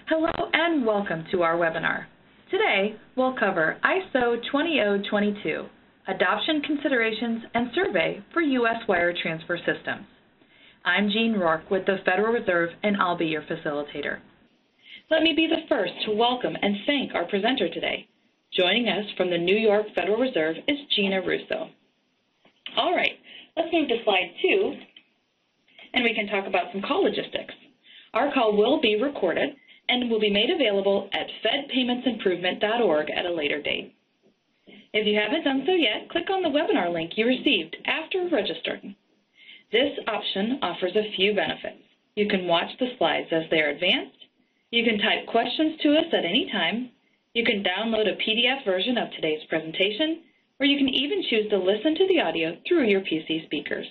Hello and welcome to our webinar. Today, we'll cover ISO 20022, Adoption Considerations and Survey for U.S. Wire Transfer Systems. I'm Gina Russo with the Federal Reserve, and I'll be your facilitator. Let me be the first to welcome and thank our presenter today. Joining us from the New York Federal Reserve is Gina Russo. All right, let's move to slide 2, and we can talk about some call logistics. Our call will be recorded and will be made available at fedpaymentsimprovement.org at a later date. If you haven't done so yet, click on the webinar link you received after registering. This option offers a few benefits. You can watch the slides as they are advanced. You can type questions to us at any time. You can download a PDF version of today's presentation, or you can even choose to listen to the audio through your PC speakers.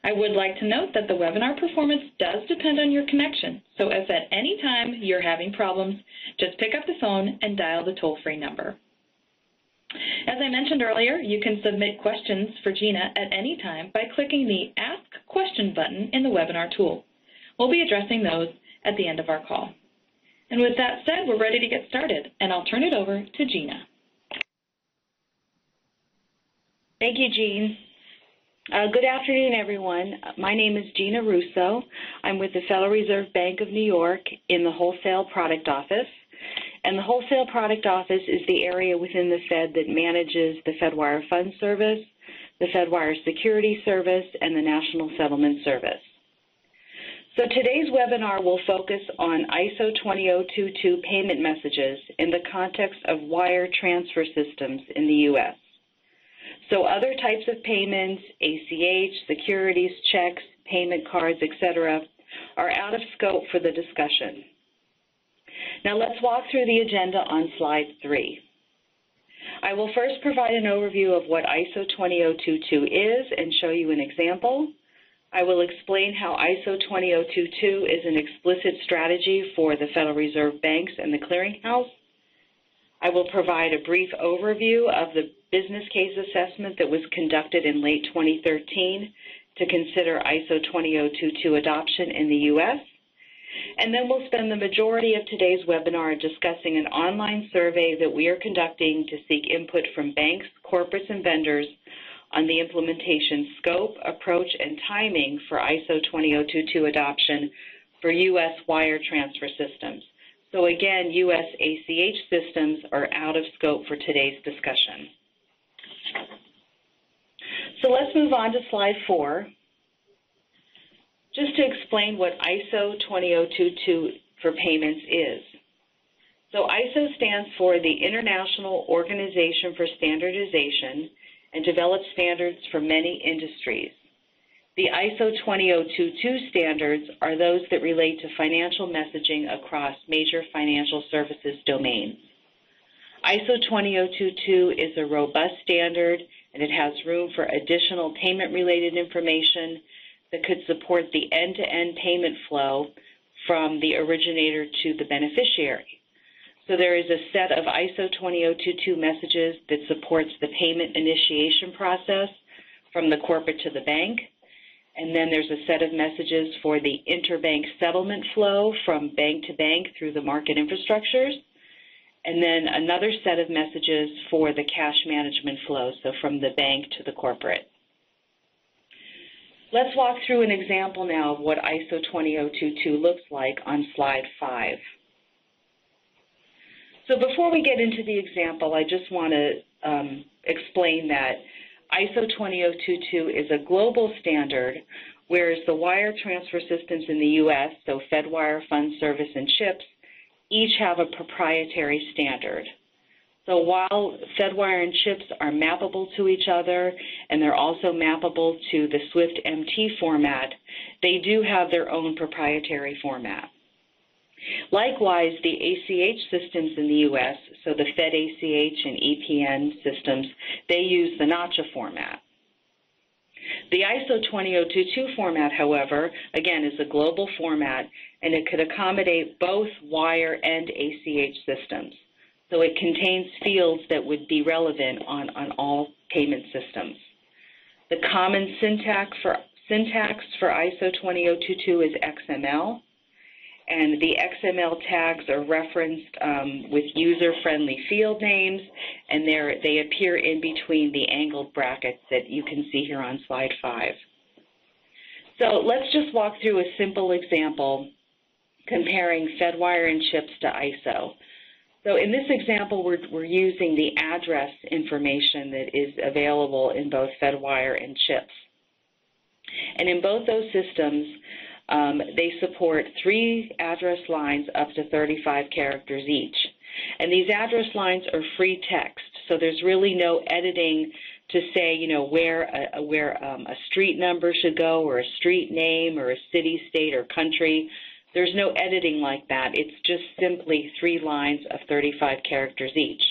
I would like to note that the webinar performance does depend on your connection, so if at any time you're having problems, just pick up the phone and dial the toll-free number. As I mentioned earlier, you can submit questions for Gina at any time by clicking the Ask Question button in the webinar tool. We'll be addressing those at the end of our call. And with that said, we're ready to get started, and I'll turn it over to Gina. Thank you, Jean. Good afternoon, everyone. My name is Gina Russo. I'm with the Federal Reserve Bank of New York in the Wholesale Product Office. And the Wholesale Product Office is the area within the Fed that manages the FedWire Fund Service, the FedWire Security Service, and the National Settlement Service. So today's webinar will focus on ISO 20022 payment messages in the context of wire transfer systems in the U.S. So other types of payments, ACH, securities, checks, payment cards, etc., are out of scope for the discussion. Now let's walk through the agenda on slide 3. I will first provide an overview of what ISO 20022 is and show you an example. I will explain how ISO 20022 is an explicit strategy for the Federal Reserve banks and the clearinghouse. I will provide a brief overview of the business case assessment that was conducted in late 2013 to consider ISO 20022 adoption in the U.S. And then we'll spend the majority of today's webinar discussing an online survey that we are conducting to seek input from banks, corporates, and vendors on the implementation scope, approach, and timing for ISO 20022 adoption for U.S. wire transfer systems. So again, U.S. ACH systems are out of scope for today's discussion. So let's move on to slide 4. Just to explain what ISO 20022 for payments is. So ISO stands for the International Organization for Standardization and develops standards for many industries. The ISO 20022 standards are those that relate to financial messaging across major financial services domains. ISO 20022 is a robust standard, and it has room for additional payment-related information that could support the end-to-end payment flow from the originator to the beneficiary. So there is a set of ISO 20022 messages that supports the payment initiation process from the corporate to the bank. And then there's a set of messages for the interbank settlement flow from bank to bank through the market infrastructures. And then another set of messages for the cash management flow, so from the bank to the corporate. Let's walk through an example now of what ISO 20022 looks like on slide 5. So before we get into the example, I just want to explain that ISO 20022 is a global standard, whereas the wire transfer systems in the U.S., so FedWire, Fund Service, and CHIPS, each have a proprietary standard. So while FedWire and CHIPS are mappable to each other, and they're also mappable to the SWIFT MT format, they do have their own proprietary format. Likewise, the ACH systems in the U.S., so the Fed ACH and EPN systems, they use the NACHA format. The ISO 20022 format, however, again, is a global format, and it could accommodate both wire and ACH systems. So it contains fields that would be relevant on all payment systems. The common syntax for ISO 20022 is XML, And the XML tags are referenced with user-friendly field names, and they appear in between the angled brackets that you can see here on slide 5. So let's just walk through a simple example comparing Fedwire and CHIPS to ISO. So in this example, we're using the address information that is available in both Fedwire and CHIPS. And in both those systems, they support 3 address lines up to 35 characters each. And these address lines are free text, so there's really no editing to say, where a street number should go, or a street name, or a city, state, or country. There's no editing like that. It's just simply 3 lines of 35 characters each.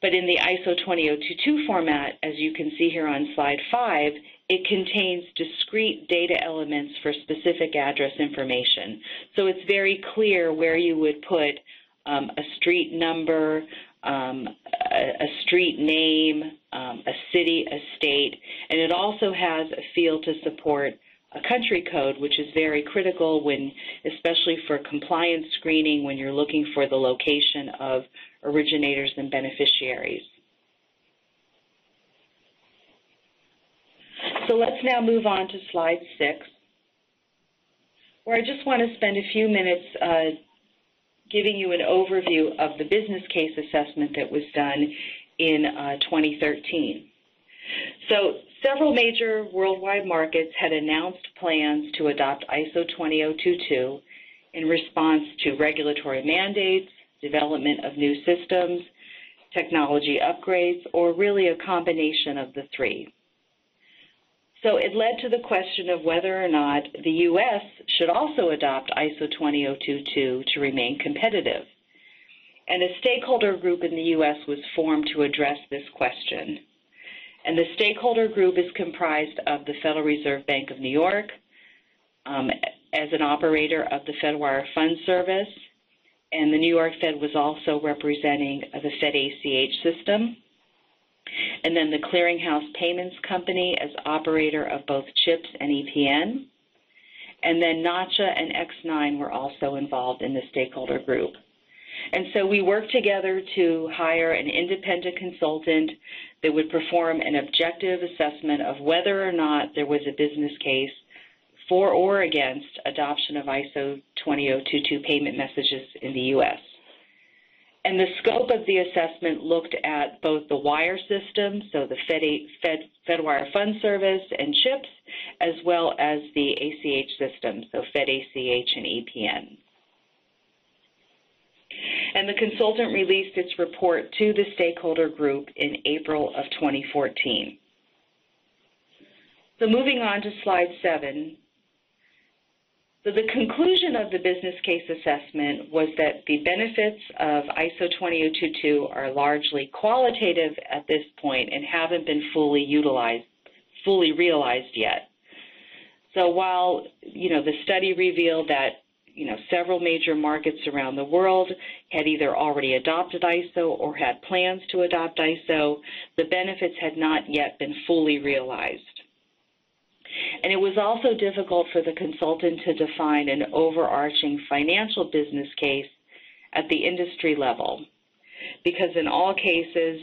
But in the ISO 20022 format, as you can see here on slide 5, it contains discrete data elements for specific address information. So it's very clear where you would put a street number, a street name, a city, a state, and it also has a field to support a country code, which is very critical when, especially for compliance screening, when you're looking for the location of originators and beneficiaries. So let's now move on to slide 6, where I just want to spend a few minutes giving you an overview of the business case assessment that was done in 2013. So several major worldwide markets had announced plans to adopt ISO 20022 in response to regulatory mandates, development of new systems, technology upgrades, or really a combination of the 3. So it led to the question of whether or not the U.S. should also adopt ISO 20022 to remain competitive. And a stakeholder group in the U.S. was formed to address this question. And the stakeholder group is comprised of the Federal Reserve Bank of New York as an operator of the Fedwire Fund Service, and the New York Fed was also representing the Fed ACH system. And then the Clearinghouse Payments Company as operator of both CHIPS and EPN. And then NACHA and X9 were also involved in the stakeholder group. And so we worked together to hire an independent consultant that would perform an objective assessment of whether or not there was a business case for or against adoption of ISO 20022 payment messages in the U.S. And the scope of the assessment looked at both the wire system, so the Fedwire Fund Service and CHIPS, as well as the ACH system, so Fed ACH and EPN. And the consultant released its report to the stakeholder group in April of 2014. So moving on to slide 7. So the conclusion of the business case assessment was that the benefits of ISO 20022 are largely qualitative at this point and haven't been fully realized yet. So while, the study revealed that, several major markets around the world had either already adopted ISO or had plans to adopt ISO, the benefits had not yet been fully realized. And it was also difficult for the consultant to define an overarching financial business case at the industry level, because in all cases,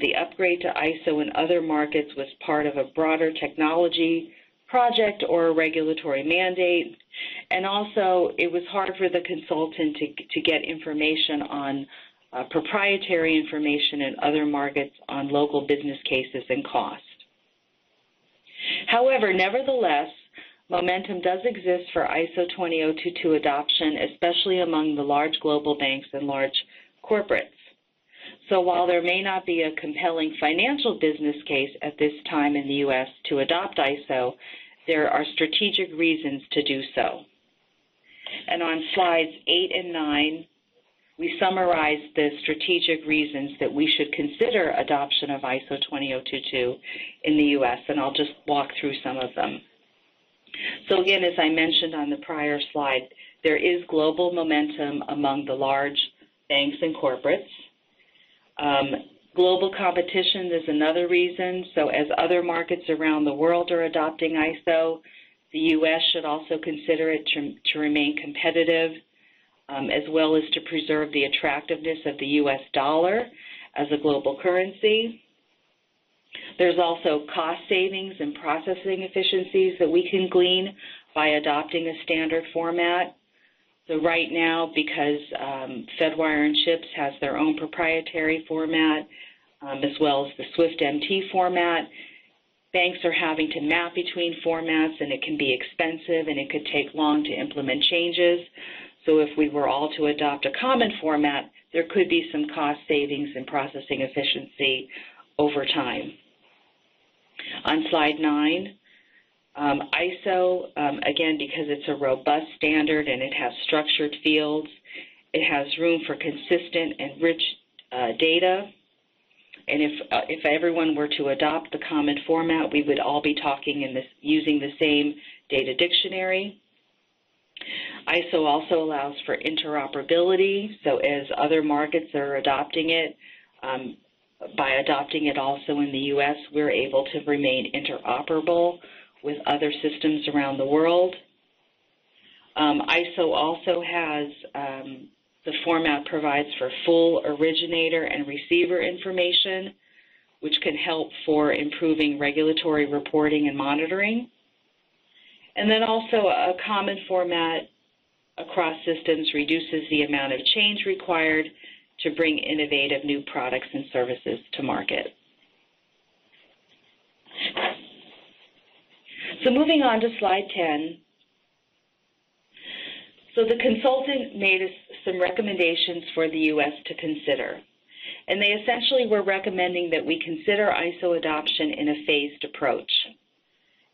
the upgrade to ISO in other markets was part of a broader technology project or a regulatory mandate, and also it was hard for the consultant to get information on proprietary information in other markets on local business cases and cost. However, nevertheless, momentum does exist for ISO 20022 adoption, especially among the large global banks and large corporates. So while there may not be a compelling financial business case at this time in the U.S. to adopt ISO, there are strategic reasons to do so. And on slides 8 and 9, we summarize the strategic reasons that we should consider adoption of ISO 20022 in the U.S., and I'll just walk through some of them. So again, as I mentioned on the prior slide, there is global momentum among the large banks and corporates. Global competition is another reason. So as other markets around the world are adopting ISO, The U.S. should also consider it to remain competitive, as well as to preserve the attractiveness of the U.S. dollar as a global currency. There's also cost savings and processing efficiencies that we can glean by adopting a standard format. So right now, because Fedwire and CHIPS has their own proprietary format, as well as the SWIFT MT format, banks are having to map between formats, and it can be expensive and it could take long to implement changes. So if we were all to adopt a common format, there could be some cost savings and processing efficiency over time. On slide 9, ISO, again, because it's a robust standard and it has structured fields, it has room for consistent and rich data. And if everyone were to adopt the common format, we would all be talking using the same data dictionary. ISO also allows for interoperability, so as other markets are adopting it, by adopting it also in the U.S., we're able to remain interoperable with other systems around the world. ISO also has, the format provides for full originator and receiver information, which can help for improving regulatory reporting and monitoring. And then also a common format across systems reduces the amount of change required to bring innovative new products and services to market. So moving on to slide 10. So the consultant made us some recommendations for the U.S. to consider. And they essentially were recommending that we consider ISO adoption in a phased approach.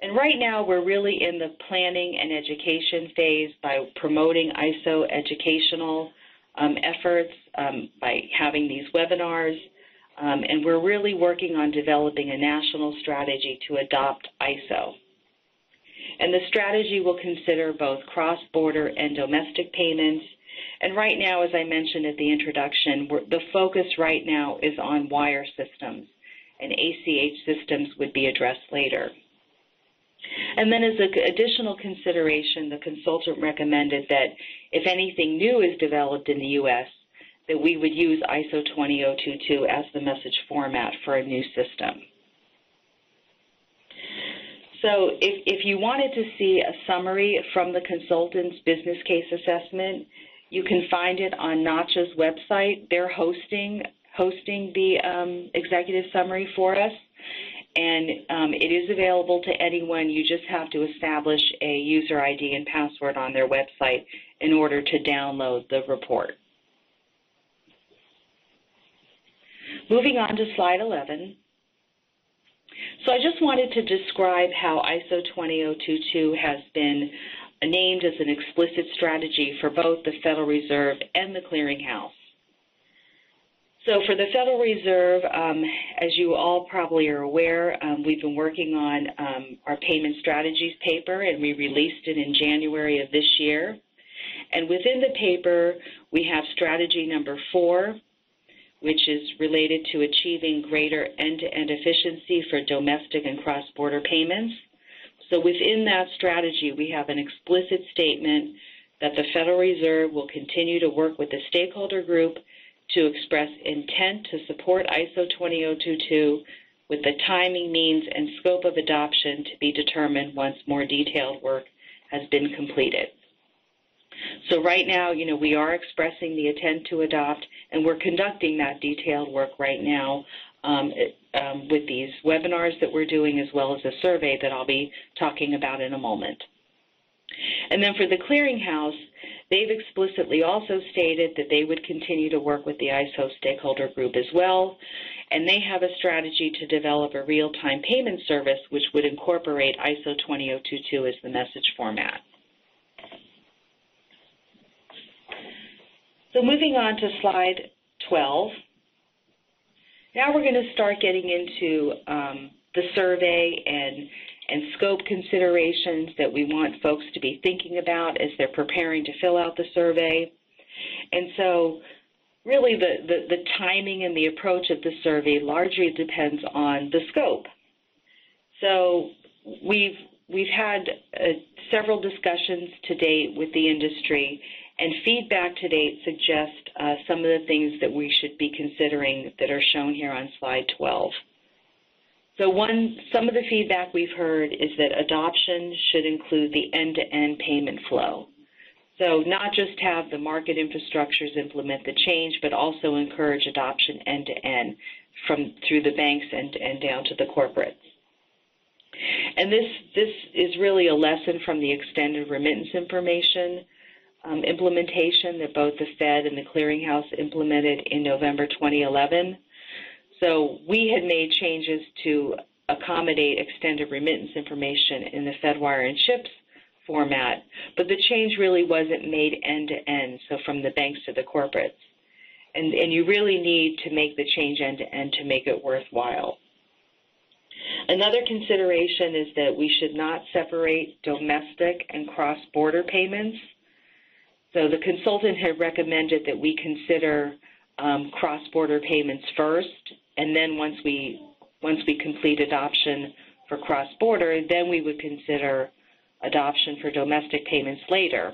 And right now, we're really in the planning and education phase by promoting ISO educational efforts, by having these webinars, and we're really working on developing a national strategy to adopt ISO. And the strategy will consider both cross-border and domestic payments. And right now, as I mentioned at the introduction, the focus right now is on wire systems, and ACH systems would be addressed later. And then as an additional consideration, the consultant recommended that if anything new is developed in the U.S., that we would use ISO 20022 as the message format for a new system. So if you wanted to see a summary from the consultant's business case assessment, you can find it on NACHA's website. They're hosting the executive summary for us. And it is available to anyone. You just have to establish a user ID and password on their website in order to download the report. Moving on to slide 11. So I just wanted to describe how ISO 20022 has been named as an explicit strategy for both the Federal Reserve and the Clearinghouse. So for the Federal Reserve, as you all probably are aware, we've been working on our payment strategies paper, and we released it in January of this year. And within the paper, we have strategy number 4, which is related to achieving greater end-to-end efficiency for domestic and cross-border payments. So within that strategy, we have an explicit statement that the Federal Reserve will continue to work with the stakeholder group to express intent to support ISO 20022 with the timing, means, and scope of adoption to be determined once more detailed work has been completed. So right now, we are expressing the intent to adopt, and we're conducting that detailed work right now with these webinars that we're doing, as well as a survey that I'll be talking about in a moment. And then for the Clearinghouse, they've explicitly also stated that they would continue to work with the ISO stakeholder group as well, and they have a strategy to develop a real-time payment service which would incorporate ISO 20022 as the message format. So moving on to slide 12, now we're going to start getting into the survey and scope considerations that we want folks to be thinking about as they're preparing to fill out the survey. And so really the timing and the approach of the survey largely depends on the scope. So we've we've had several discussions to date with the industry, and feedback to date suggests some of the things that we should be considering that are shown here on slide 12. So some of the feedback we've heard is that adoption should include the end-to-end payment flow. So not just have the market infrastructures implement the change, but also encourage adoption end-to-end through the banks and down to the corporates. And this is really a lesson from the extended remittance information implementation that both the Fed and the Clearinghouse implemented in November 2011. So we had made changes to accommodate extended remittance information in the FedWire and CHIPS format, but the change really wasn't made end-to-end, so from the banks to the corporates. And you really need to make the change end-to-end to make it worthwhile. Another consideration is that we should not separate domestic and cross-border payments. So the consultant had recommended that we consider cross-border payments first, and then once we complete adoption for cross-border, then we would consider adoption for domestic payments later.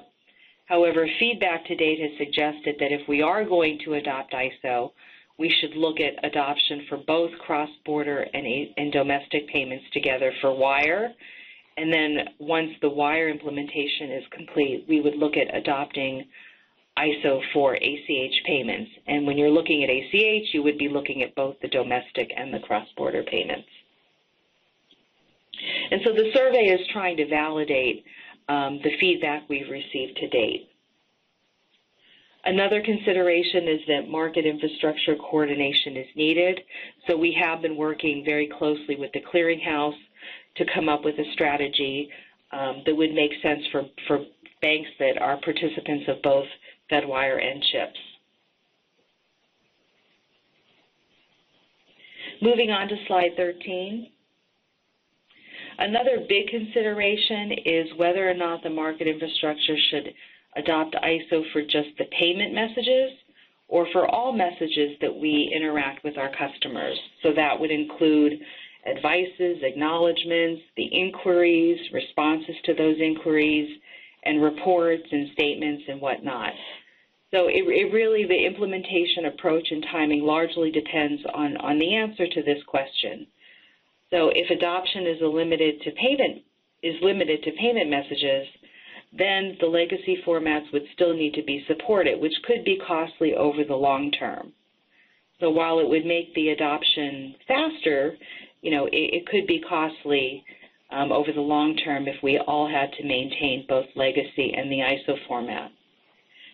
However, feedback to date has suggested that if we are going to adopt ISO, we should look at adoption for both cross-border and domestic payments together for wire. And then once the wire implementation is complete, we would look at adopting ISO for ACH payments. And when you're looking at ACH, you would be looking at both the domestic and the cross-border payments. And so the survey is trying to validate the feedback we've received to date. Another consideration is that market infrastructure coordination is needed. So we have been working very closely with the Clearinghouse to come up with a strategy that would make sense for banks that are participants of both FedWire and CHIPS. Moving on to slide 13. Another big consideration is whether or not the market infrastructure should adopt ISO for just the payment messages or for all messages that we interact with our customers. So that would include advices, acknowledgments, the inquiries, responses to those inquiries, and reports and statements and whatnot. So it really, the implementation approach and timing largely depends on the answer to this question. So if adoption is limited to payment messages, then the legacy formats would still need to be supported, which could be costly over the long term. So while it would make the adoption faster, it could be costly over the long term if we all had to maintain both legacy and the ISO format.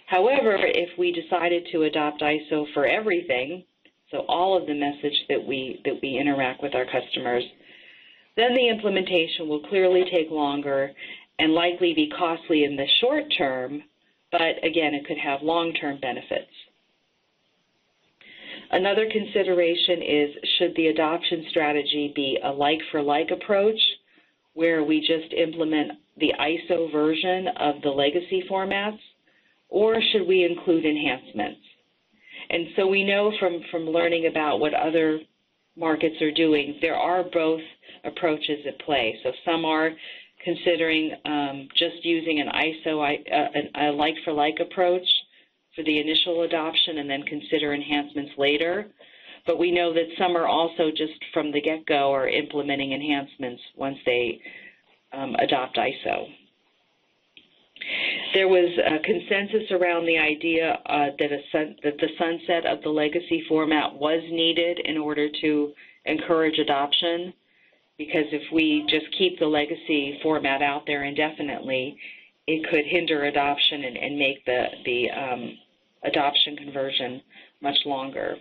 However, if we decided to adopt ISO for everything, so all of the message that we interact with our customers, then the implementation will clearly take longer and likely be costly in the short term, but again, it could have long-term benefits. Another consideration is, should the adoption strategy be a like-for-like approach, where we just implement the ISO version of the legacy formats, or should we include enhancements? And so we know from learning about what other markets are doing, there are both approaches at play. So some are considering just using an ISO, a like-for-like approach for the initial adoption and then consider enhancements later. But we know that some are also just from the get-go are implementing enhancements once they adopt ISO. There was a consensus around the idea that the sunset of the legacy format was needed in order to encourage adoption, because if we just keep the legacy format out there indefinitely, it could hinder adoption and make the adoption conversion much longer.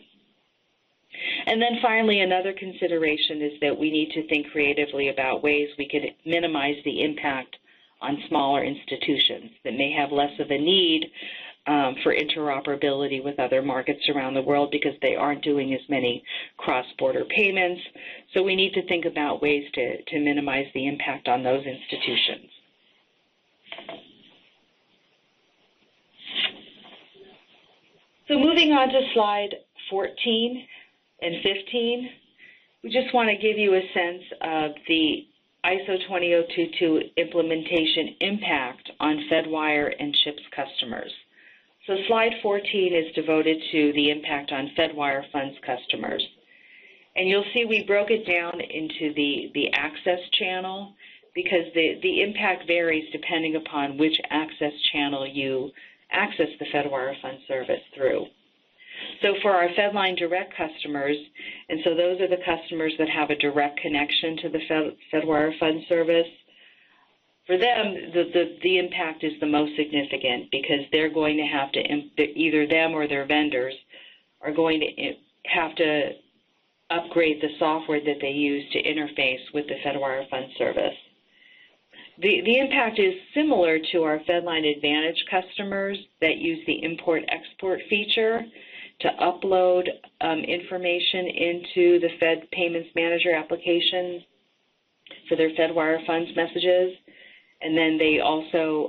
And then finally, another consideration is that we need to think creatively about ways we could minimize the impact on smaller institutions that may have less of a need for interoperability with other markets around the world because they aren't doing as many cross-border payments. So we need to think about ways to minimize the impact on those institutions. So moving on to slide 14 and 15, we just want to give you a sense of the ISO 20022 implementation impact on Fedwire and CHIPS customers. So slide 14 is devoted to the impact on Fedwire funds customers. And you'll see we broke it down into the access channel because the impact varies depending upon which access channel you access the Fedwire Fund service through. So for our Fedline Direct customers, and so those are the customers that have a direct connection to the Fedwire Fund service, for them, the impact is the most significant because they're going to have to, either them or their vendors are going to have to upgrade the software that they use to interface with the Fedwire Fund service. The impact is similar to our Fedline Advantage customers that use the import-export feature to upload information into the Fed Payments Manager application for their Fedwire Funds messages. And then they also,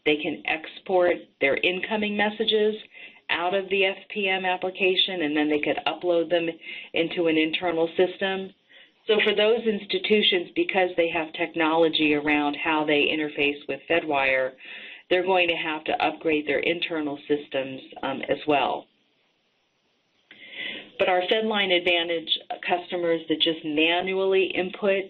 they can export their incoming messages out of the FPM application, and then they could upload them into an internal system. So for those institutions, because they have technology around how they interface with Fedwire, they're going to have to upgrade their internal systems as well. But our Fedline Advantage customers that just manually input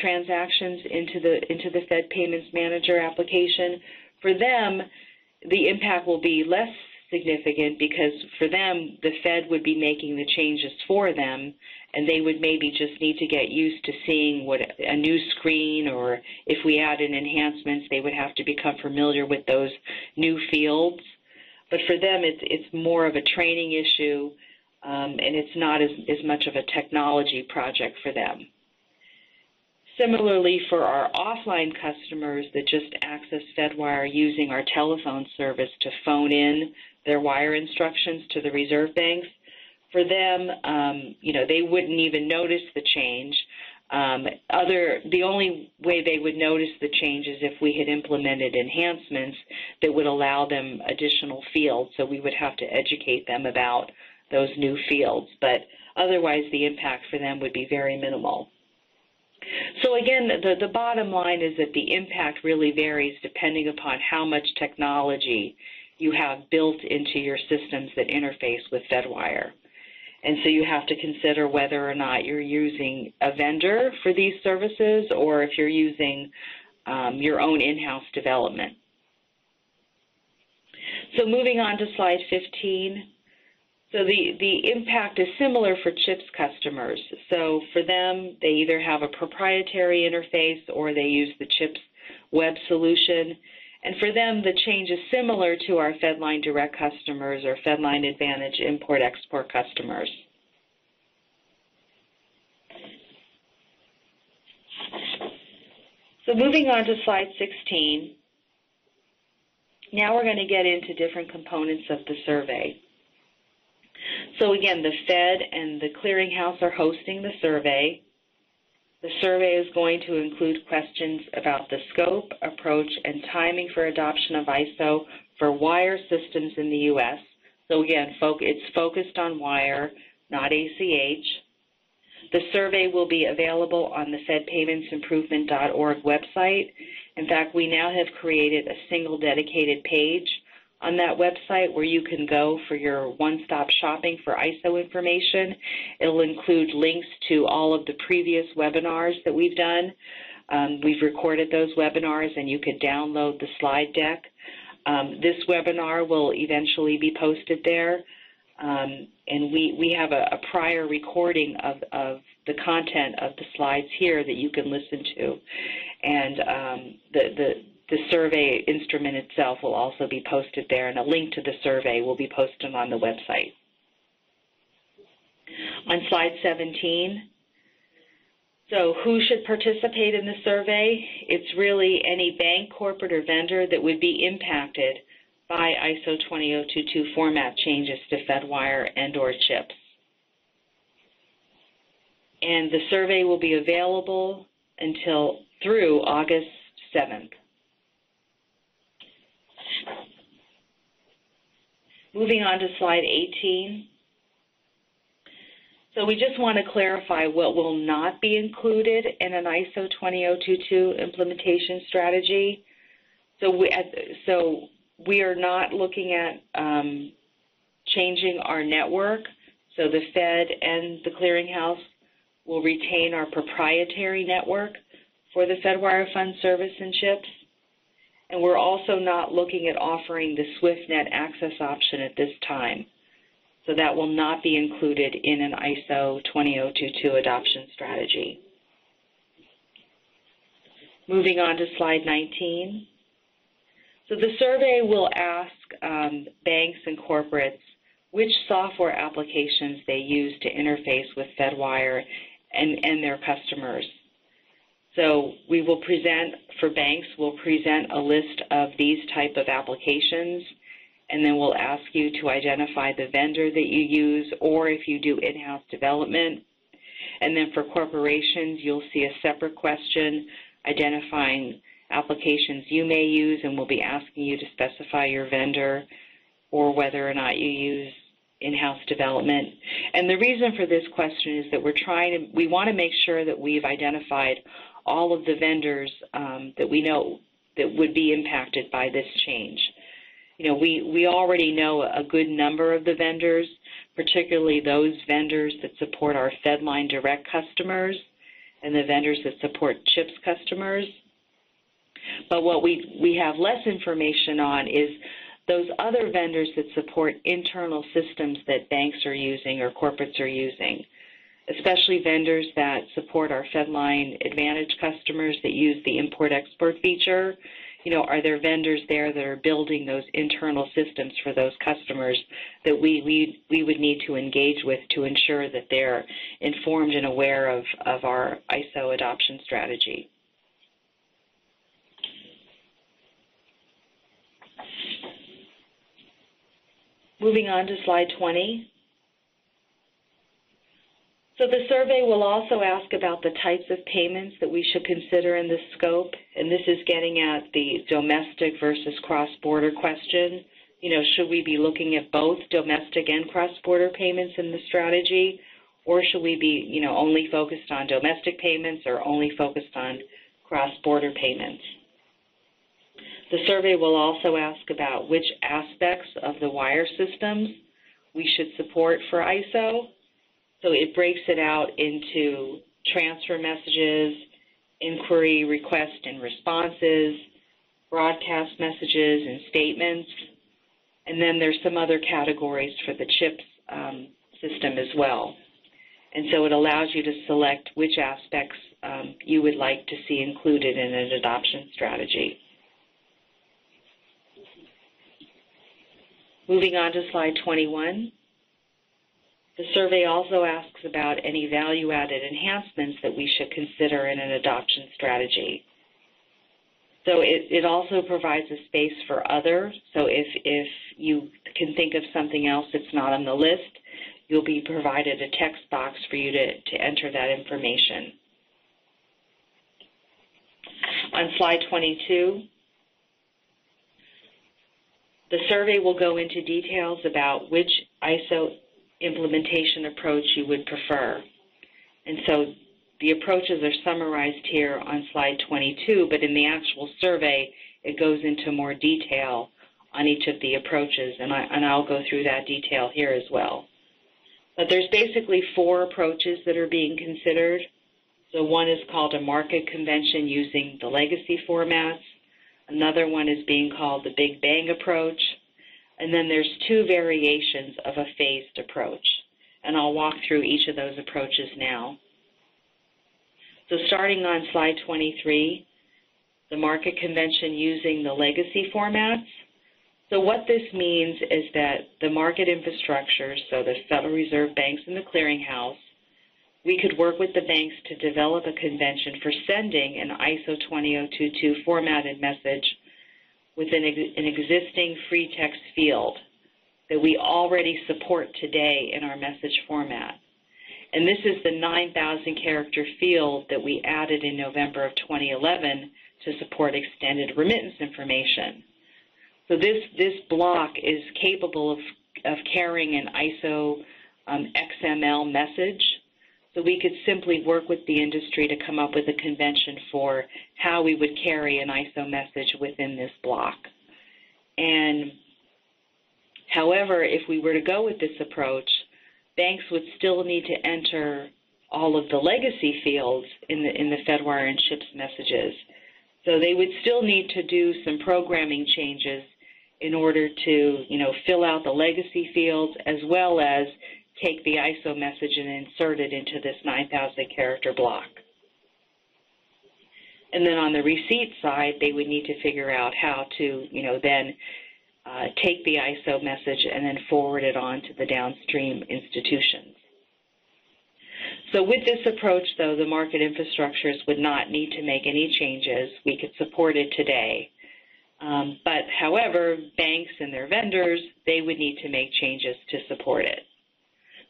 transactions into the Fed Payments Manager application, for them, the impact will be less significant because for them, the Fed would be making the changes for them, and they would maybe just need to get used to seeing what a new screen, or if we added enhancements, they would have to become familiar with those new fields. But for them, it's more of a training issue, and it's not as much of a technology project for them. Similarly, for our offline customers that just access Fedwire using our telephone service to phone in their wire instructions to the reserve banks, for them, they wouldn't even notice the change. The only way they would notice the change is if we had implemented enhancements that would allow them additional fields, so we would have to educate them about those new fields. But otherwise, the impact for them would be very minimal. So again, the bottom line is that the impact really varies depending upon how much technology you have built into your systems that interface with Fedwire. And so you have to consider whether or not you're using a vendor for these services or if you're using your own in-house development. So moving on to slide 15. So the impact is similar for CHIPS customers. So for them, they either have a proprietary interface or they use the CHIPS web solution. And for them, the change is similar to our Fedline Direct customers or Fedline Advantage import-export customers. So moving on to slide 16, now we're going to get into different components of the survey. So again, the Fed and the clearinghouse are hosting the survey. The survey is going to include questions about the scope, approach, and timing for adoption of ISO for wire systems in the U.S. So again, it's focused on wire, not ACH. The survey will be available on the fedpaymentsimprovement.org website. In fact, we now have created a single dedicated page on that website where you can go for your one-stop shopping for ISO information. It'll include links to all of the previous webinars that we've done. We've recorded those webinars, and you could download the slide deck. This webinar will eventually be posted there, and we have a prior recording of the content of the slides here that you can listen to. And the survey instrument itself will also be posted there, and a link to the survey will be posted on the website. On slide 17, so who should participate in the survey? It's really any bank, corporate, or vendor that would be impacted by ISO 20022 format changes to Fedwire and/or CHIPS. And the survey will be available through August 7th. Moving on to slide 18. So we just want to clarify what will not be included in an ISO 20022 implementation strategy. So we are not looking at changing our network. So the Fed and the clearinghouse will retain our proprietary network for the FedWire Fund service and chips. And we're also not looking at offering the SwiftNet access option at this time. So that will not be included in an ISO 20022 adoption strategy. Moving on to slide 19. So the survey will ask banks and corporates which software applications they use to interface with FedWire and their customers. So we will present, for banks, we'll present a list of these type of applications, and then we'll ask you to identify the vendor that you use, or if you do in-house development. And then for corporations, you'll see a separate question identifying applications you may use, and we'll be asking you to specify your vendor or whether or not you use in-house development. And the reason for this question is that we want to make sure that we've identified all of the vendors that we know that would be impacted by this change. You know, we already know a good number of the vendors, particularly those vendors that support our FedLine Direct customers and the vendors that support CHIPS customers. But what we have less information on is those other vendors that support internal systems that banks are using or corporates are using, especially vendors that support our FedLine Advantage customers that use the import-export feature. You know, are there vendors there that are building those internal systems for those customers that we would need to engage with to ensure that they're informed and aware of our ISO adoption strategy? Moving on to slide 20. So the survey will also ask about the types of payments that we should consider in this scope, and this is getting at the domestic versus cross-border question. You know, should we be looking at both domestic and cross-border payments in the strategy, or should we be, you know, only focused on domestic payments or only focused on cross-border payments? The survey will also ask about which aspects of the wire systems we should support for ISO. So it breaks it out into transfer messages, inquiry, request and responses, broadcast messages and statements, and then there's some other categories for the CHIPS system as well. And so it allows you to select which aspects you would like to see included in an adoption strategy. Moving on to slide 21. The survey also asks about any value-added enhancements that we should consider in an adoption strategy. So it also provides a space for other. So if you can think of something else that's not on the list, you'll be provided a text box for you to enter that information. On slide 22, the survey will go into details about which ISO implementation approach you would prefer. And so the approaches are summarized here on slide 22, but in the actual survey, it goes into more detail on each of the approaches, and I'll go through that detail here as well. But there's basically 4 approaches that are being considered. So one is called a market convention using the legacy formats. Another one is being called the Big Bang approach. And then there's 2 variations of a phased approach. And I'll walk through each of those approaches now. So starting on slide 23, the market convention using the legacy formats. So what this means is that the market infrastructures, so the Federal Reserve banks and the clearinghouse, we could work with the banks to develop a convention for sending an ISO 20022 formatted message with an existing free text field that we already support today in our message format. And this is the 9,000 character field that we added in November of 2011 to support extended remittance information. So this block is capable of carrying an ISO XML message. So we could simply work with the industry to come up with a convention for how we would carry an ISO message within this block. And however, if we were to go with this approach, banks would still need to enter all of the legacy fields in the Fedwire and SHIPS messages. So they would still need to do some programming changes in order to, fill out the legacy fields as well as take the ISO message and insert it into this 9,000 character block. And then on the receipt side, they would need to figure out how to, then take the ISO message and then forward it on to the downstream institutions. So with this approach, though, the market infrastructures would not need to make any changes. We could support it today. But however, banks and their vendors, they would need to make changes to support it.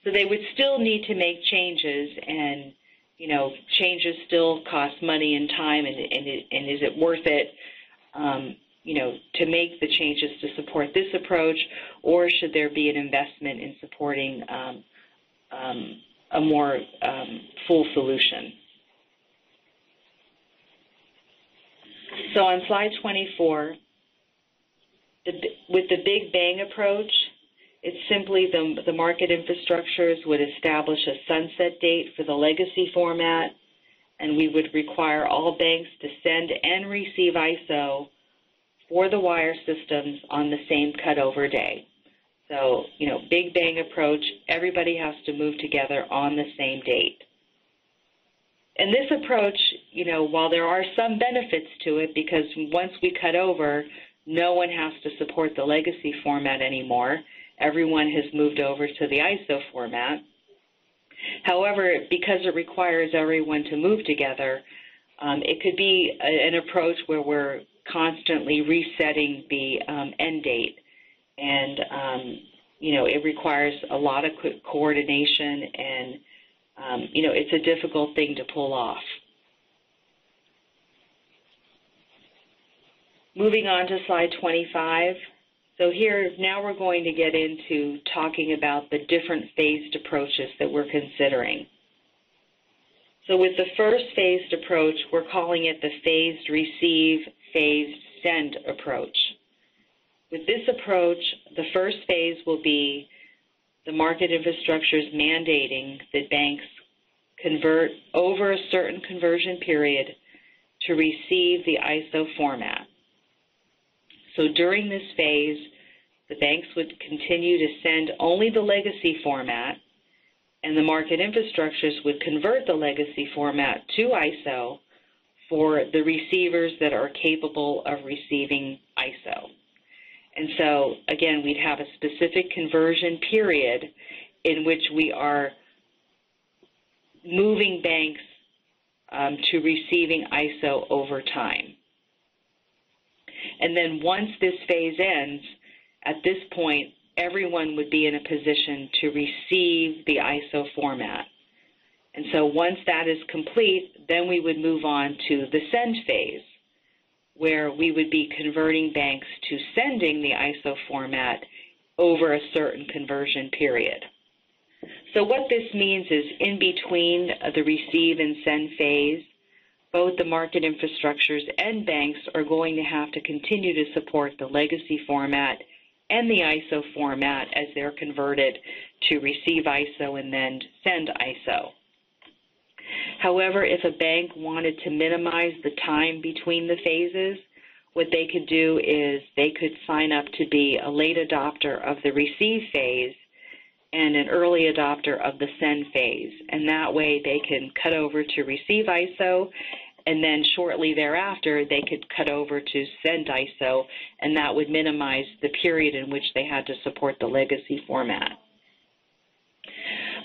So they would still need to make changes, and changes still cost money and time, and is it worth it, to make the changes to support this approach, or should there be an investment in supporting a more full solution? So on slide 24, with the Big Bang approach, it's simply the market infrastructures would establish a sunset date for the legacy format, and we would require all banks to send and receive ISO for the wire systems on the same cutover day. So, Big Bang approach, everybody has to move together on the same date. And this approach, while there are some benefits to it, because once we cut over, no one has to support the legacy format anymore. Everyone has moved over to the ISO format. However, because it requires everyone to move together, it could be an approach where we're constantly resetting the end date. And, it requires a lot of coordination, and, it's a difficult thing to pull off. Moving on to slide 25. So here, now we're going to get into talking about the different phased approaches that we're considering. So with the first phased approach, we're calling it the phased receive, phased send approach. With this approach, the first phase will be the market infrastructures mandating that banks convert over a certain conversion period to receive the ISO format. So during this phase, the banks would continue to send only the legacy format, and the market infrastructures would convert the legacy format to ISO for the receivers that are capable of receiving ISO. And so, again, we'd have a specific conversion period in which we are moving banks to receiving ISO over time. And then once this phase ends, at this point, everyone would be in a position to receive the ISO format. And so once that is complete, then we would move on to the send phase, where we would be converting banks to sending the ISO format over a certain conversion period. So what this means is in between the receive and send phase, both the market infrastructures and banks are going to have to continue to support the legacy format and the ISO format as they're converted to receive ISO and then send ISO. However, if a bank wanted to minimize the time between the phases, what they could do is they could sign up to be a late adopter of the receive phase and an early adopter of the send phase. And that way they can cut over to receive ISO, and then shortly thereafter they could cut over to send ISO, and that would minimize the period in which they had to support the legacy format.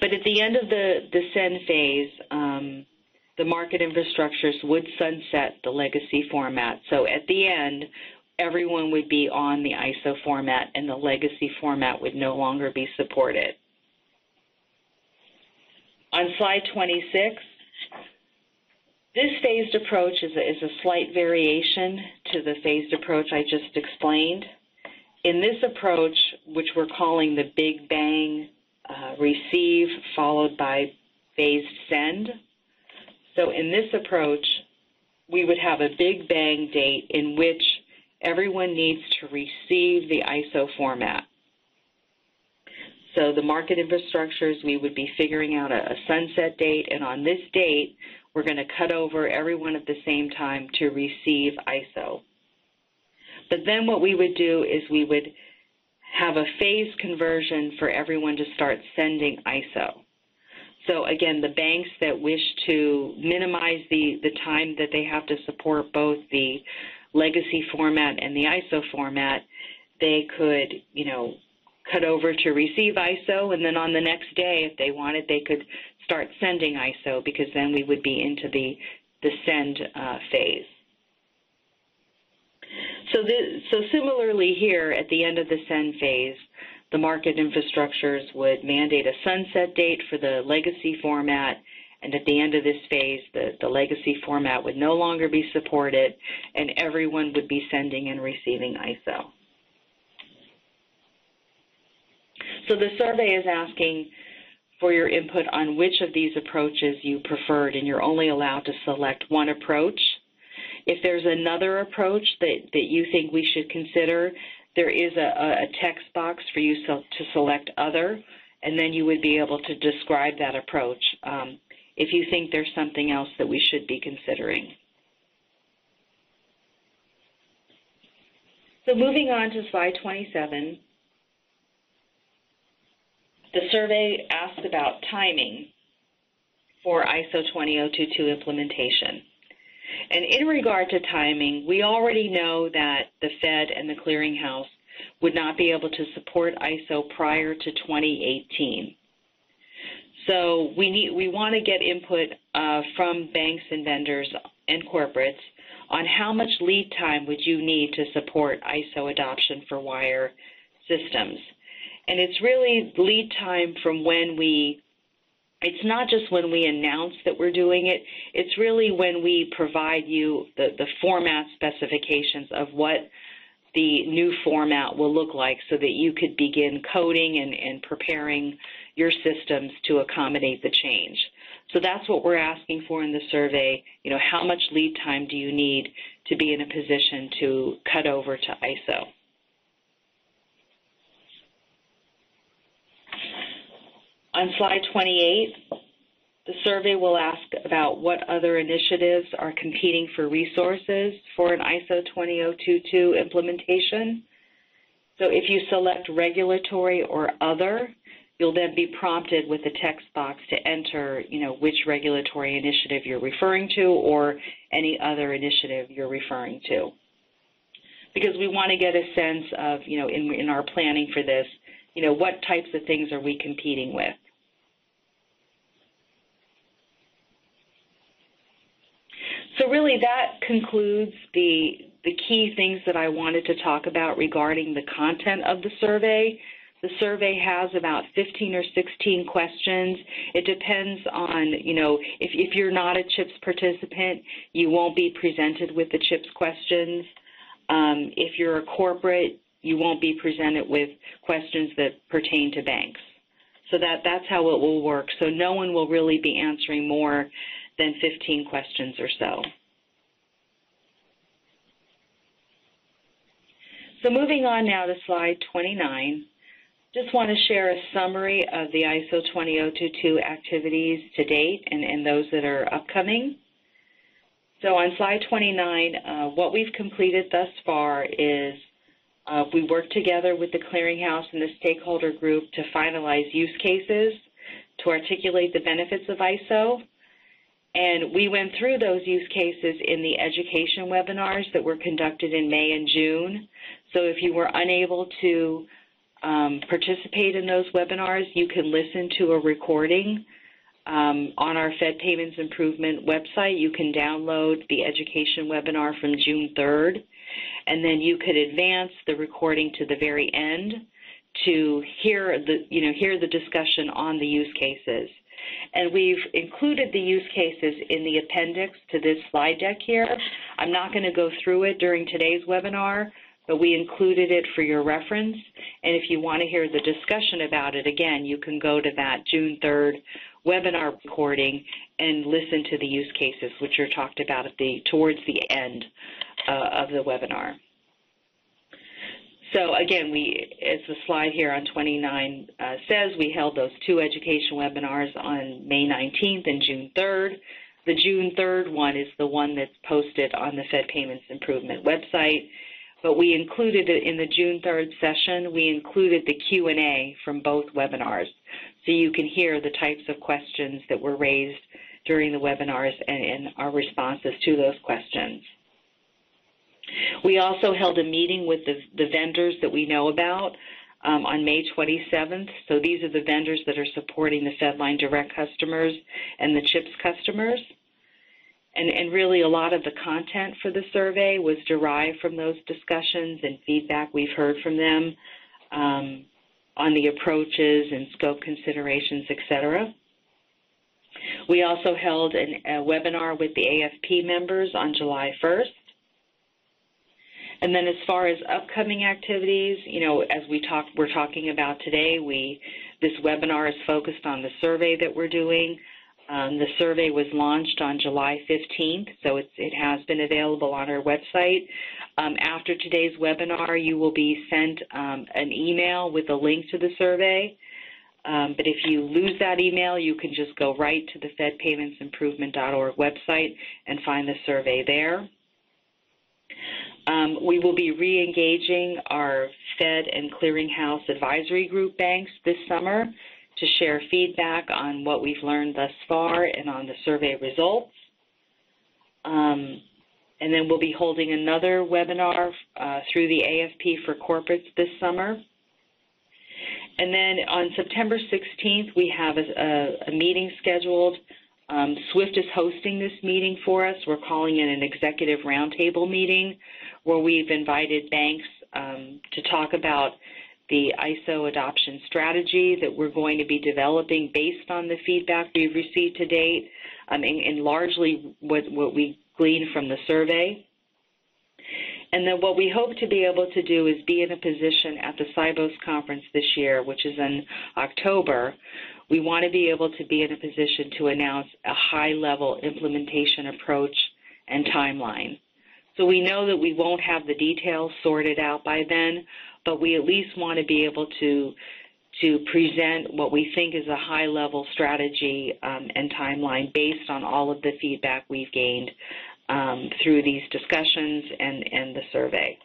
But at the end of the send phase, the market infrastructures would sunset the legacy format. So at the end, everyone would be on the ISO format and the legacy format would no longer be supported. On slide 26, this phased approach is a slight variation to the phased approach I just explained. In this approach, which we're calling the Big Bang receive followed by phased send. So in this approach, we would have a big bang date in which everyone needs to receive the ISO format. So the market infrastructures, we would be figuring out a sunset date, and on this date, we're going to cut over everyone at the same time to receive ISO. But then what we would do is we would have a phase conversion for everyone to start sending ISO. So again, the banks that wish to minimize the time that they have to support both the legacy format and the ISO format, they could, cut over to receive ISO, and then on the next day, if they wanted, they could start sending ISO, because then we would be into the send phase. So similarly here, at the end of the send phase, the market infrastructures would mandate a sunset date for the legacy format, and at the end of this phase, the legacy format would no longer be supported, and everyone would be sending and receiving ISO. So the survey is asking for your input on which of these approaches you preferred, and you're only allowed to select one approach. If there's another approach that you think we should consider, there is a text box for you to select other, and then you would be able to describe that approach if you think there's something else that we should be considering. So moving on to slide 27, the survey asked about timing for ISO 20022 implementation. And in regard to timing, we already know that the Fed and the clearinghouse would not be able to support ISO prior to 2018. So we want to get input from banks and vendors and corporates on how much lead time would you need to support ISO adoption for wire systems. And it's really lead time from when it's not just when we announce that we're doing it, it's really when we provide you the format specifications of what the new format will look like, so that you could begin coding and preparing your systems to accommodate the change. So that's what we're asking for in the survey. How much lead time do you need to be in a position to cut over to ISO? On slide 28, the survey will ask about what other initiatives are competing for resources for an ISO 20022 implementation. So if you select regulatory or other, you'll then be prompted with a text box to enter, which regulatory initiative you're referring to or any other initiative you're referring to. Because we want to get a sense of, in our planning for this, what types of things are we competing with. So really that concludes the key things that I wanted to talk about regarding the content of the survey. The survey has about 15 or 16 questions. It depends on, if you're not a CHIPS participant, you won't be presented with the CHIPS questions. If you're a corporate, you won't be presented with questions that pertain to banks. So that's how it will work. So no one will really be answering more than 15 questions or so. So moving on now to slide 29, just want to share a summary of the ISO 20022 activities to date and those that are upcoming. So on slide 29, what we've completed thus far is we worked together with the clearinghouse and the stakeholder group to finalize use cases to articulate the benefits of ISO. And we went through those use cases in the education webinars that were conducted in May and June. So if you were unable to participate in those webinars, you can listen to a recording on our Fed Payments Improvement website. You can download the education webinar from June 3rd, and then you could advance the recording to the very end to hear the discussion on the use cases. And we've included the use cases in the appendix to this slide deck here. I'm not going to go through it during today's webinar, but we included it for your reference. And if you want to hear the discussion about it, again, you can go to that June 3rd webinar recording and listen to the use cases, which are talked about towards the end of the webinar. So again, as the slide here on 29 says, we held those 2 education webinars on May 19th and June 3rd. The June 3rd one is the one that's posted on the Fed Payments Improvement website, but we included it in the June 3rd session. We included the Q&A from both webinars, so you can hear the types of questions that were raised during the webinars and our responses to those questions. We also held a meeting with the vendors that we know about on May 27th. So these are the vendors that are supporting the Fedline Direct customers and the CHIPS customers. And really a lot of the content for the survey was derived from those discussions and feedback we've heard from them on the approaches and scope considerations, et cetera. We also held a webinar with the AFP members on July 1st. And then as far as upcoming activities, as we're talking about today, this webinar is focused on the survey that we're doing. The survey was launched on July 15th, so it has been available on our website. After today's webinar, you will be sent an email with a link to the survey. But if you lose that email, you can just go right to the fedpaymentsimprovement.org website and find the survey there. We will be re-engaging our Fed and Clearinghouse Advisory Group banks this summer to share feedback on what we've learned thus far and on the survey results. And then we'll be holding another webinar through the AFP for corporates this summer. And then on September 16th, we have a meeting scheduled. SWIFT is hosting this meeting for us. We're calling it an executive roundtable meeting where we've invited banks to talk about the ISO adoption strategy that we're going to be developing based on the feedback we've received to date and largely what we gleaned from the survey. And then what we hope to be able to do is be in a position at the CIBOS conference this year, which is in October. We want to be able to be in a position to announce a high-level implementation approach and timeline. So we know that we won't have the details sorted out by then, but we at least want to be able to present what we think is a high-level strategy and timeline based on all of the feedback we've gained through these discussions and the survey.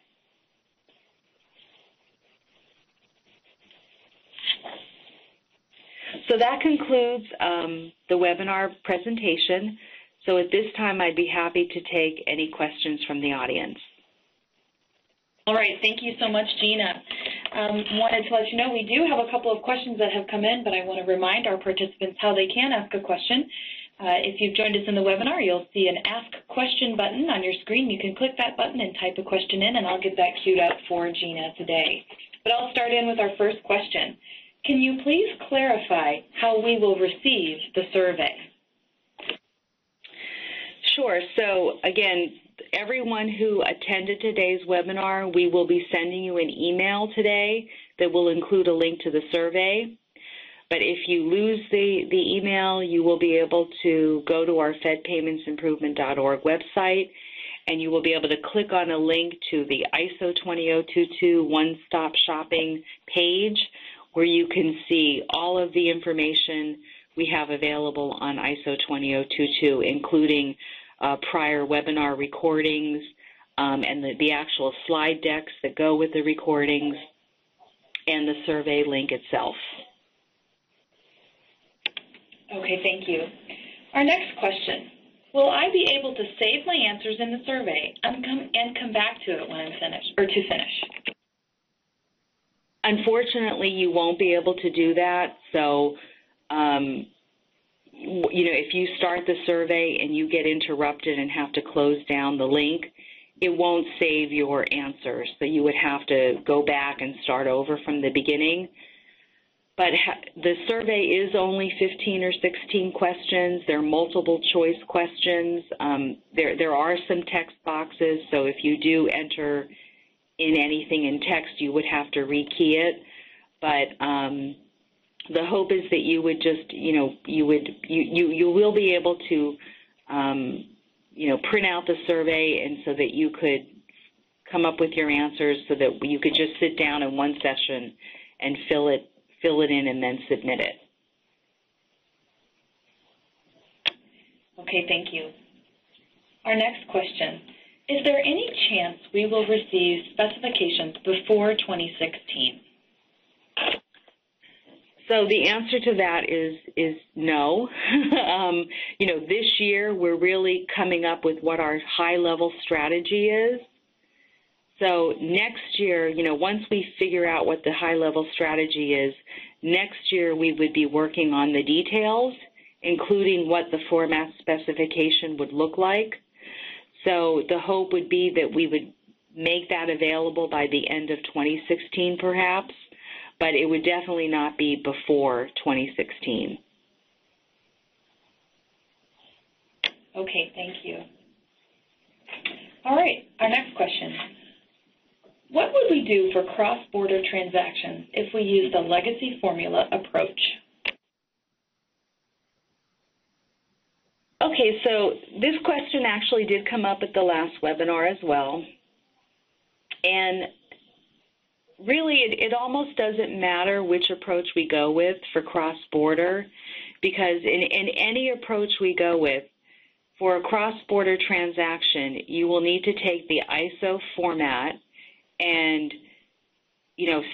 So that concludes the webinar presentation. So at this time, I'd be happy to take any questions from the audience. All right, thank you so much, Gina. Wanted to let you know we do have a couple of questions that have come in, but I want to remind our participants how they can ask a question. If you've joined us in the webinar, you'll see an Ask Question button on your screen. You can click that button and type a question in, and I'll get that queued up for Gina today. But I'll start in with our first question. Can you please clarify how we will receive the survey? Sure. So, again, everyone who attended today's webinar, we will be sending you an email today that will include a link to the survey. But if you lose the email, you will be able to go to our fedpaymentsimprovement.org website, and you will be able to click on a link to the ISO 20022 one-stop shopping page, where you can see all of the information we have available on ISO 20022, including prior webinar recordings and the actual slide decks that go with the recordings and the survey link itself. Okay, thank you. Our next question. Will I be able to save my answers in the survey and come back to it when I'm finished, or to finish? Unfortunately, you won't be able to do that. So, if you start the survey and you get interrupted and have to close down the link, it won't save your answers. So you would have to go back and start over from the beginning. But the survey is only 15 or 16 questions. They're multiple choice questions. There are some text boxes, so if you do enter in anything in text, you would have to rekey it. But the hope is that you would just, you will be able to, print out the survey, and so that you could come up with your answers, so that you could just sit down in one session and fill it in and then submit it. Okay, thank you. Our next question, is there any chance we will receive specifications before 2016? So the answer to that is no. This year we're really coming up with what our high-level strategy is. So next year, once we figure out what the high-level strategy is, next year we would be working on the details, including what the format specification would look like. So the hope would be that we would make that available by the end of 2016 perhaps, but it would definitely not be before 2016. Okay, thank you. All right, our next question. What would we do for cross-border transactions if we use the legacy formula approach? Okay, so this question actually did come up at the last webinar as well. And really, it almost doesn't matter which approach we go with for cross-border, because in any approach we go with, for a cross-border transaction, you will need to take the ISO format and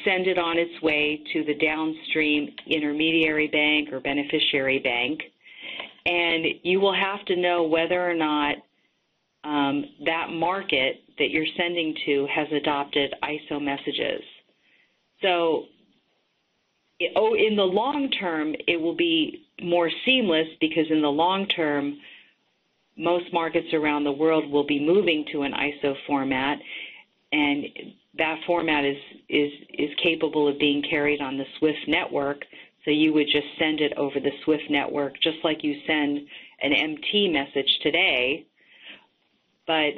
send it on its way to the downstream intermediary bank or beneficiary bank. And you will have to know whether or not that market that you're sending to has adopted ISO messages. So in the long term, it will be more seamless, because in the long term, most markets around the world will be moving to an ISO format, and that format is capable of being carried on the SWIFT network. So you would just send it over the SWIFT network, just like you send an MT message today. But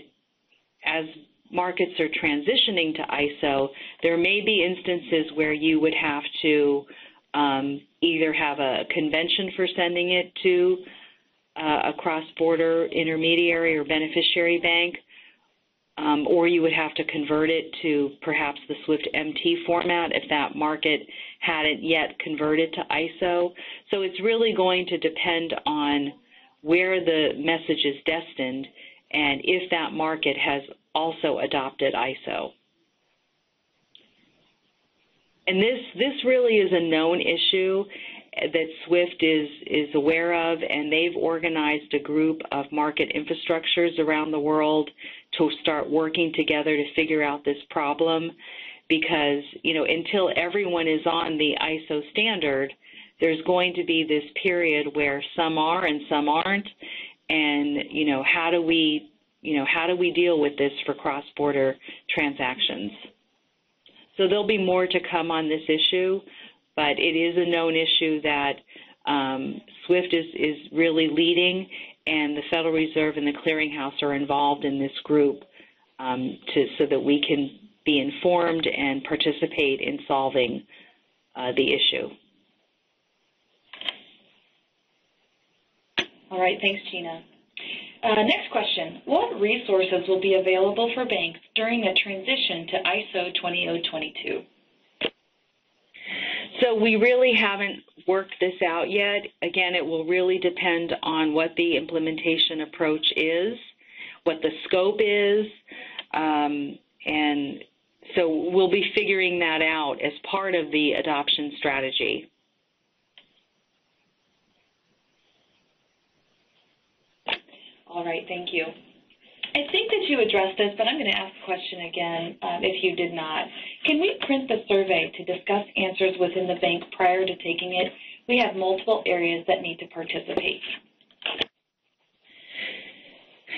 as markets are transitioning to ISO, there may be instances where you would have to either have a convention for sending it to a cross-border intermediary or beneficiary bank, or you would have to convert it to perhaps the SWIFT MT format if that market hadn't yet converted to ISO. So it's really going to depend on where the message is destined and if that market has also adopted ISO. And this really is a known issue that SWIFT is aware of, and they've organized a group of market infrastructures around the world to start working together to figure out this problem, because until everyone is on the ISO standard, there's going to be this period where some are and some aren't, and how do we deal with this for cross-border transactions? So there'll be more to come on this issue, but it is a known issue that SWIFT is really leading, and the Federal Reserve and the Clearinghouse are involved in this group so that we can be informed and participate in solving the issue. All right, thanks, Gina. Next question, what resources will be available for banks during a transition to ISO 20022? So we really haven't worked this out yet. Again, it will really depend on what the implementation approach is, what the scope is, and so we'll be figuring that out as part of the adoption strategy. All right, thank you. I think that you addressed this, but I'm going to ask the question again if you did not. Can we print the survey to discuss answers within the bank prior to taking it? We have multiple areas that need to participate.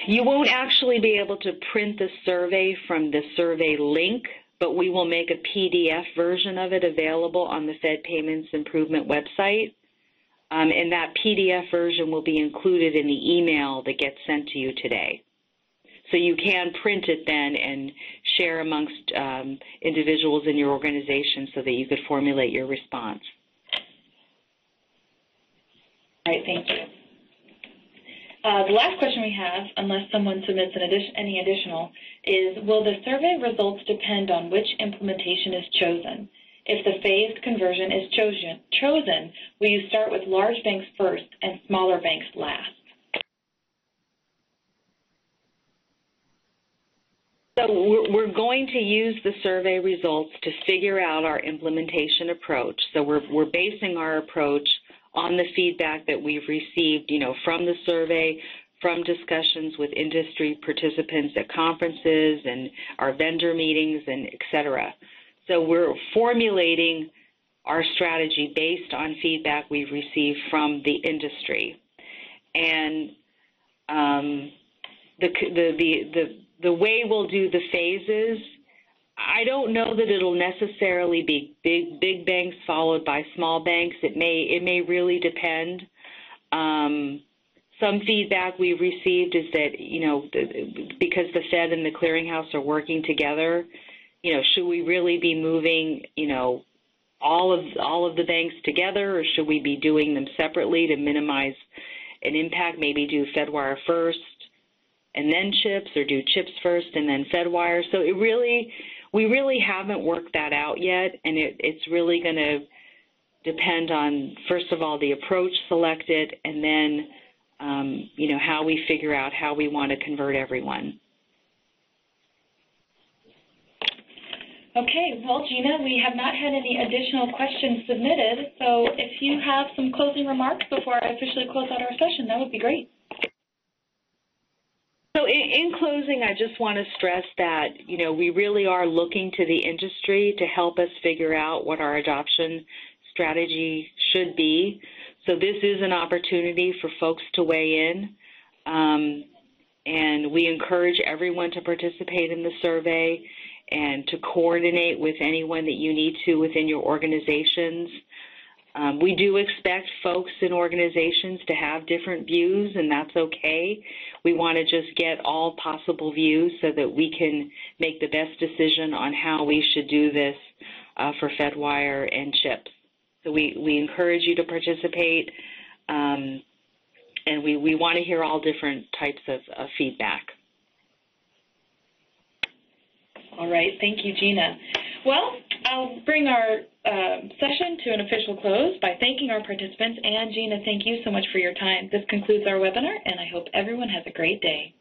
You won't actually be able to print the survey from the survey link, but we will make a PDF version of it available on the Fed Payments Improvement website. And that PDF version will be included in the email that gets sent to you today. So you can print it then and share amongst individuals in your organization so that you could formulate your response. All right, thank you. The last question we have, unless someone submits any additional, is will the survey results depend on which implementation is chosen? If the phased conversion is chosen, will you start with large banks first and smaller banks last? So we're going to use the survey results to figure out our implementation approach. So we're basing our approach on the feedback that we've received, from the survey, from discussions with industry participants at conferences and our vendor meetings, and et cetera. So we're formulating our strategy based on feedback we've received from the industry. And the way we'll do the phases, I don't know that it'll necessarily be big banks followed by small banks. It may really depend. Some feedback we've received is that, because the Fed and the clearinghouse are working together, should we really be moving, all of the banks together, or should we be doing them separately to minimize an impact? Maybe do FedWire first and then CHIPS, or do CHIPS first and then FedWire. So we really haven't worked that out yet, and it's really going to depend on, first of all, the approach selected, and then, how we figure out how we want to convert everyone. Okay, well, Gina, we have not had any additional questions submitted, so if you have some closing remarks before I officially close out our session, that would be great. So in closing, I just want to stress that, we really are looking to the industry to help us figure out what our adoption strategy should be. So this is an opportunity for folks to weigh in, and we encourage everyone to participate in the survey and to coordinate with anyone that you need to within your organizations. We do expect folks in organizations to have different views, and that's okay. We want to just get all possible views so that we can make the best decision on how we should do this for FedWire and CHIPS. So we encourage you to participate, and we want to hear all different types of feedback. All right, thank you, Gina. Well, I'll bring our session to an official close by thanking our participants. And Gina, thank you so much for your time. This concludes our webinar, and I hope everyone has a great day.